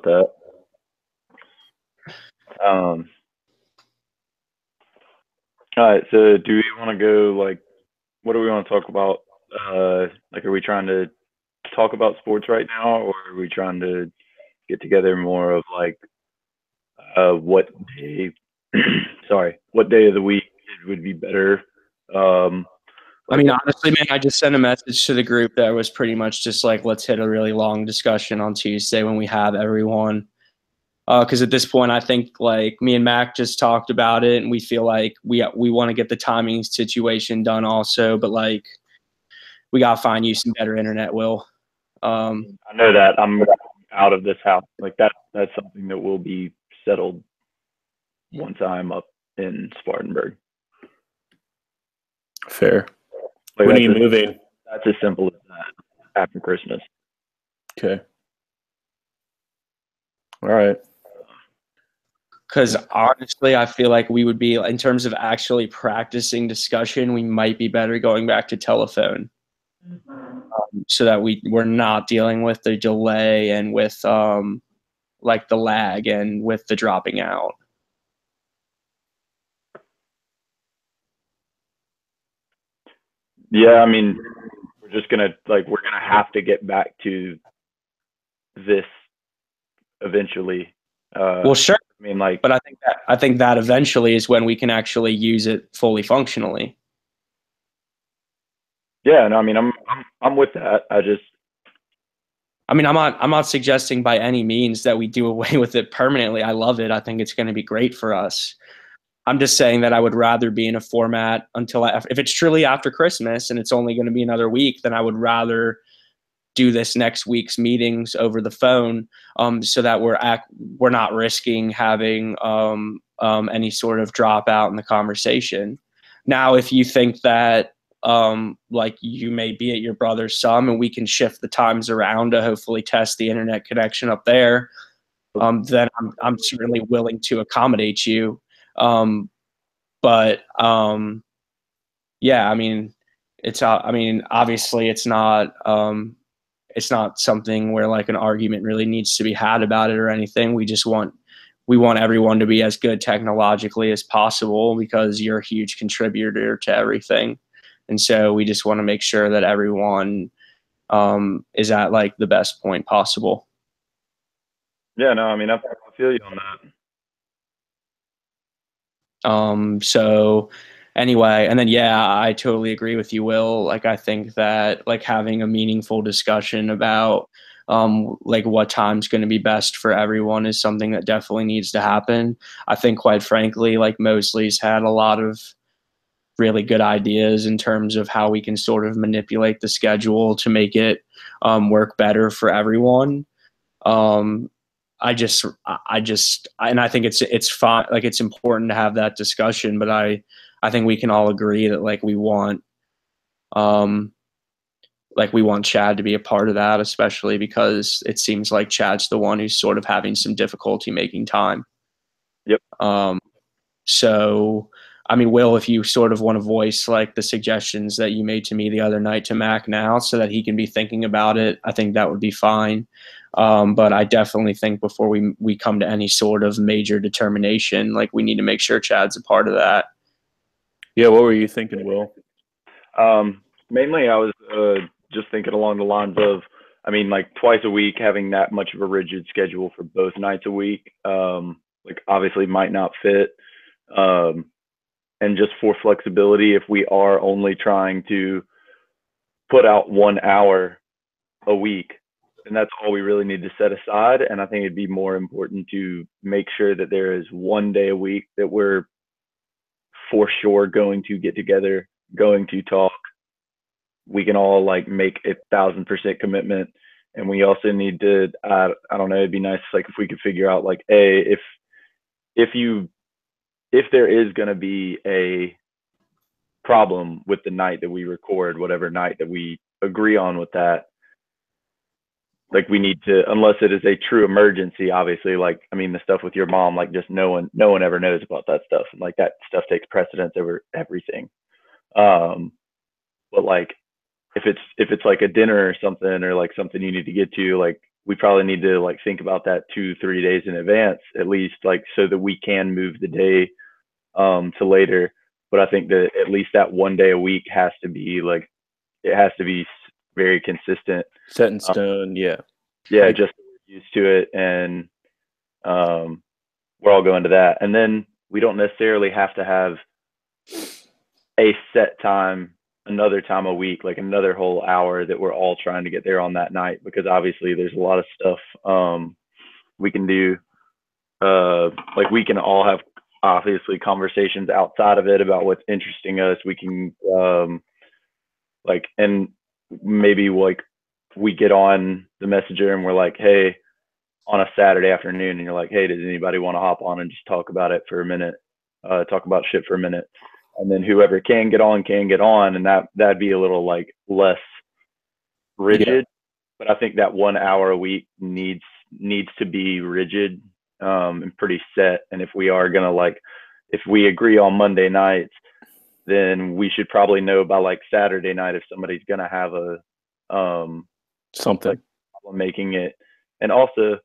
that. All right, so do we want to go like, what do we want to talk about? Like, are we trying to talk about sports right now, or are we trying to get together more of like, what day? Sorry, what day of the week it would be better? Um, I like, mean, honestly, man, I just sent a message to the group that was pretty much just like, let's hit a really long discussion on Tuesday when we have everyone. Because at this point, I think like me and Mac just talked about it, and we feel like we want to get the timing situation done also, but like we gotta find you some better internet, Will. I know that I'm out of this house. Like that's something that will be settled once I'm up in Spartanburg. Fair. Like, when are you moving? That's as simple as that. After Christmas. Okay. All right. Because honestly, I feel like we would be, in terms of actually practicing discussion, we might be better going back to telephone, so that we're not dealing with the delay and with like the lag and with the dropping out. Yeah, I mean, we're gonna have to get back to this eventually. Well, sure. I mean, like, but I think that eventually is when we can actually use it fully functionally. yeah, no, I mean, I'm with that. I'm not suggesting by any means that we do away with it permanently. I love it. I think it's going to be great for us. I'm just saying that I would rather be in a format if it's truly after Christmas and it's only going to be another week, then I would rather do this next week's meetings over the phone, so that we're not risking having any sort of dropout in the conversation. Now, if you think that like you may be at your brother's some and we can shift the times around to hopefully test the internet connection up there, then I'm certainly willing to accommodate you. But yeah, I mean, obviously it's not something where like an argument really needs to be had about it or anything. We want everyone to be as good technologically as possible because you're a huge contributor to everything. And so we just want to make sure that everyone is at like the best point possible. Yeah, no, I mean, I feel you on that. So anyway, and then, yeah, I totally agree with you, Will. Like, I think that like having a meaningful discussion about like what time's going to be best for everyone is something that definitely needs to happen. I think, quite frankly, like Mosley's had a lot of really good ideas in terms of how we can sort of manipulate the schedule to make it work better for everyone. And I think it's fine. Like, it's important to have that discussion, but I think we can all agree that like we want Chad to be a part of that, especially because it seems like Chad's the one who's sort of having some difficulty making time. Yep. So, I mean, Will, if you sort of want to voice like the suggestions that you made to me the other night to Mac now so that he can be thinking about it, I think that would be fine. But I definitely think before we come to any sort of major determination, like we need to make sure Chad's a part of that. Yeah, what were you thinking, Will? Mainly I was just thinking along the lines of, I mean, like twice a week, having that much of a rigid schedule for both nights a week, like obviously might not fit. And just for flexibility, if we are only trying to put out 1 hour a week, and that's all we really need to set aside. And I think it'd be more important to make sure that there is 1 day a week that we're for sure going to get together, going to talk. We can all like make 1,000% commitment. And we also need to, I don't know, it'd be nice like if we could figure out like, if there is going to be a problem with the night that we record, whatever night that we agree on with that, like we need to, unless it is a true emergency, obviously, like, I mean, the stuff with your mom, like just no one ever knows about that stuff. And like that stuff takes precedence over everything. But like, if it's like a dinner or something, or like something you need to get to, like we probably need to like think about that 2-3 days in advance at least, like so that we can move the day to later. But I think that at least that 1 day a week has to be like, it has to be very consistent. Set in stone. Yeah. Yeah, just used to it, and we're all going to that. And then we don't necessarily have to have a set time, another time a week, like another whole hour that we're all trying to get there on that night, because obviously there's a lot of stuff we can do. Like we can all have obviously conversations outside of it about what's interesting us. We can like, and maybe like we get on the messenger and we're like, hey, on a Saturday afternoon, and you're like, hey, does anybody want to hop on and just talk about it for a minute, talk about shit for a minute? And then whoever can get on, and that'd be a little like less rigid. Yeah. But I think that 1 hour a week needs to be rigid and pretty set. And if we are gonna like, if we agree on Monday nights, then we should probably know by like Saturday night if somebody's gonna have a something like problem making it. And also,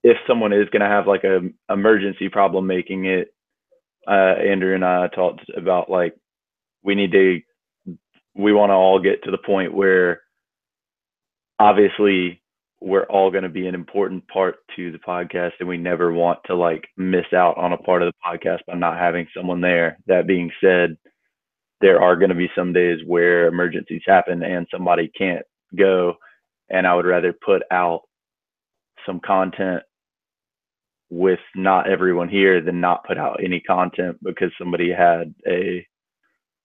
if someone is gonna have like a emergency problem making it, Andrew and I talked about like we want to all get to the point where obviously we're all going to be an important part to the podcast, and we never want to like miss out on a part of the podcast by not having someone there. That being said, there are going to be some days where emergencies happen and somebody can't go, and I would rather put out some content with not everyone here than not put out any content because somebody had a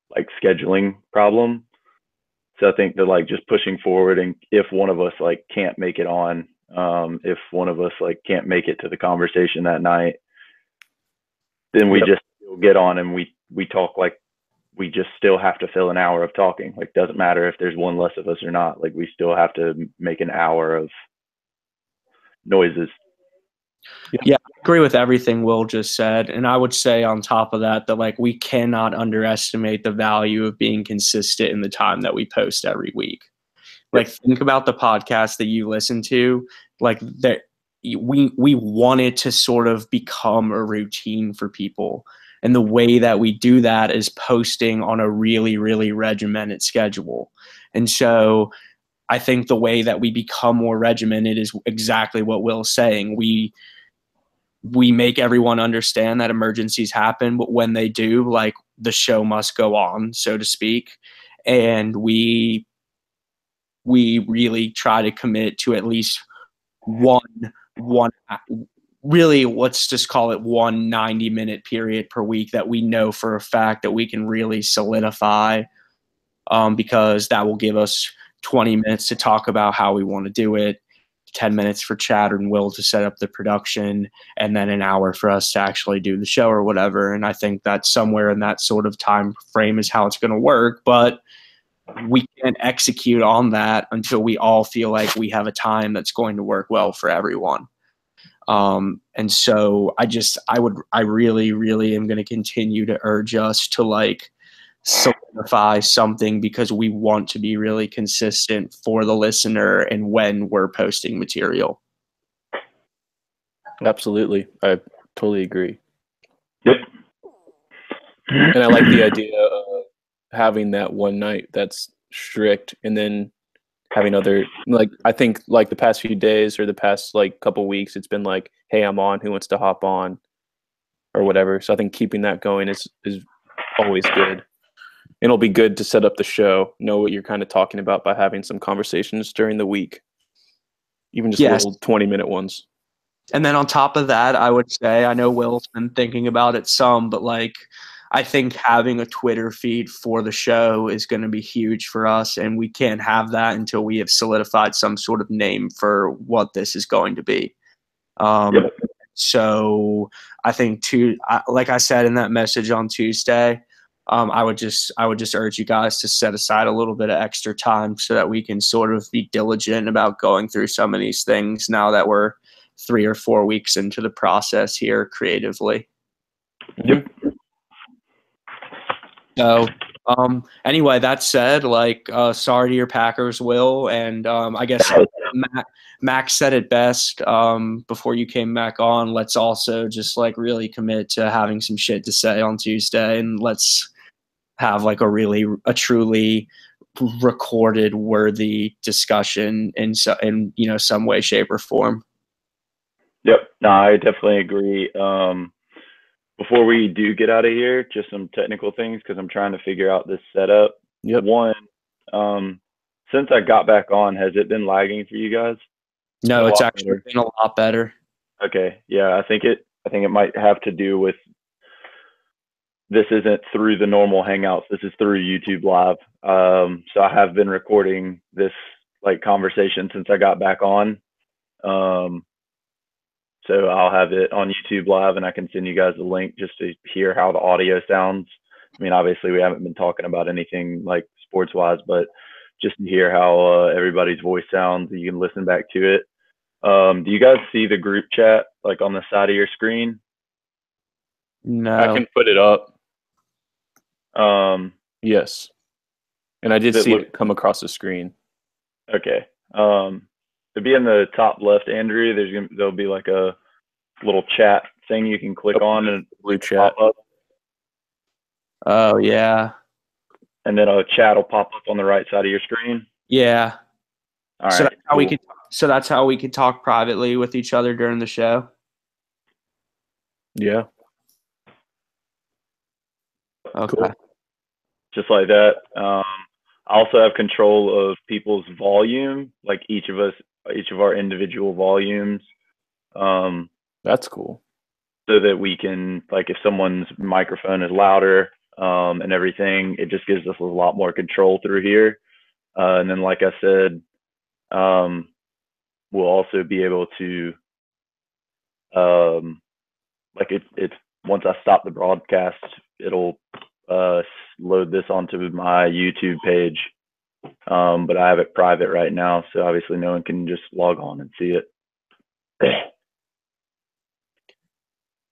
like scheduling problem. So I think that like just pushing forward, and if one of us like can't make it on, if one of us like can't make it to the conversation that night, then we just get on and we talk. Like we just still have to fill an hour of talking. Like doesn't matter if there's one less of us or not, like we still have to make an hour of noises. Yeah, I agree with everything Will just said. And I would say on top of that, like we cannot underestimate the value of being consistent in the time that we post every week. Like think about the podcast that you listen to, like that we want it to sort of become a routine for people. And the way that we do that is posting on a really, really regimented schedule. And so I think the way that we become more regimented is exactly what Will's saying. We make everyone understand that emergencies happen, but when they do, like the show must go on, so to speak. And we really try to commit to at least one really, let's just call it 1 90-minute period per week that we know for a fact that we can really solidify, because that will give us 20 minutes to talk about how we want to do it, 10 minutes for Chad and Will to set up the production, and then an hour for us to actually do the show or whatever. And I think that somewhere in that sort of time frame is how it's going to work. But we can't execute on that until we all feel like we have a time that's going to work well for everyone. And so I really, really am going to continue to urge us to like solidify something, because we want to be really consistent for the listener and when we're posting material. Absolutely. I totally agree. Yep. And I like the idea of having that one night that's strict, and then having other, like, I think like the past few days or the past like couple weeks, it's been like, hey, I'm on, who wants to hop on or whatever. So I think keeping that going is always good. And it'll be good to set up the show, know what you're kind of talking about by having some conversations during the week, even just little 20-minute ones. And then on top of that, I would say, I know Will's been thinking about it some, but like, I think having a Twitter feed for the show is going to be huge for us. And we can't have that until we have solidified some sort of name for what this is going to be. So I think like I said in that message on Tuesday, I would just urge you guys to set aside a little bit of extra time so that we can sort of be diligent about going through some of these things now that we're 3 or 4 weeks into the process here creatively. Yep. So Anyway, that said, like, sorry to your Packers, Will, and I guess Max said it best before you came back on. Let's also just like really commit to having some shit to say on Tuesday, and let's have like a truly recorded worthy discussion in some way, shape, or form. Yep. No, I definitely agree. Before we do get out of here, just some technical things because I'm trying to figure out this setup. Yep. One, since I got back on, has it been lagging for you guys? No, it's actually been a lot better. Okay. Yeah, I think it might have to do with this isn't through the normal Hangouts. This is through YouTube Live. So I have been recording this like conversation since I got back on. So I'll have it on YouTube Live, and I can send you guys a link just to hear how the audio sounds. I mean, obviously we haven't been talking about anything like sports-wise, but just to hear how everybody's voice sounds, you can listen back to it. Do you guys see the group chat like on the side of your screen? No. I can put it up. Yes. And I did see it come across the screen. Okay. To be in the top left, Andrew, there'll be like a little chat thing you can click on and blue chat. pop up. Oh yeah. And then a chat will pop up on the right side of your screen. Yeah. All so right. That's how we could talk privately with each other during the show. Yeah. Okay. Cool. Just like that. I also have control of people's volume, like each of our individual volumes. That's cool. So that we can, like, if someone's microphone is louder and everything, it just gives us a lot more control through here. And then, like I said, we'll also be able to, it's once I stop the broadcast, it'll load this onto my YouTube page. But I have it private right now, so obviously no one can just log on and see it.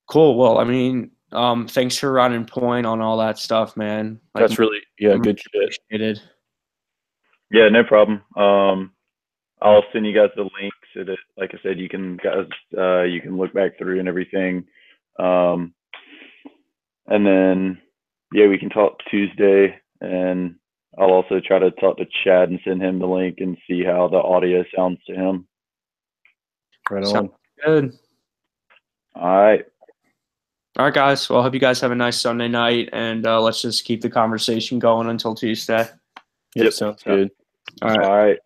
Cool. Well, I mean, thanks for running point on all that stuff, man. Like, that's really good shit. Appreciated. Yeah, no problem. I'll send you guys the link so that, like I said, you can look back through and everything. And then we can talk Tuesday, and I'll also try to talk to Chad and send him the link and see how the audio sounds to him. Right on. Sounds good. All right. All right, guys. Well, I hope you guys have a nice Sunday night, and let's just keep the conversation going until Tuesday. Yep, sounds good. All right. All right.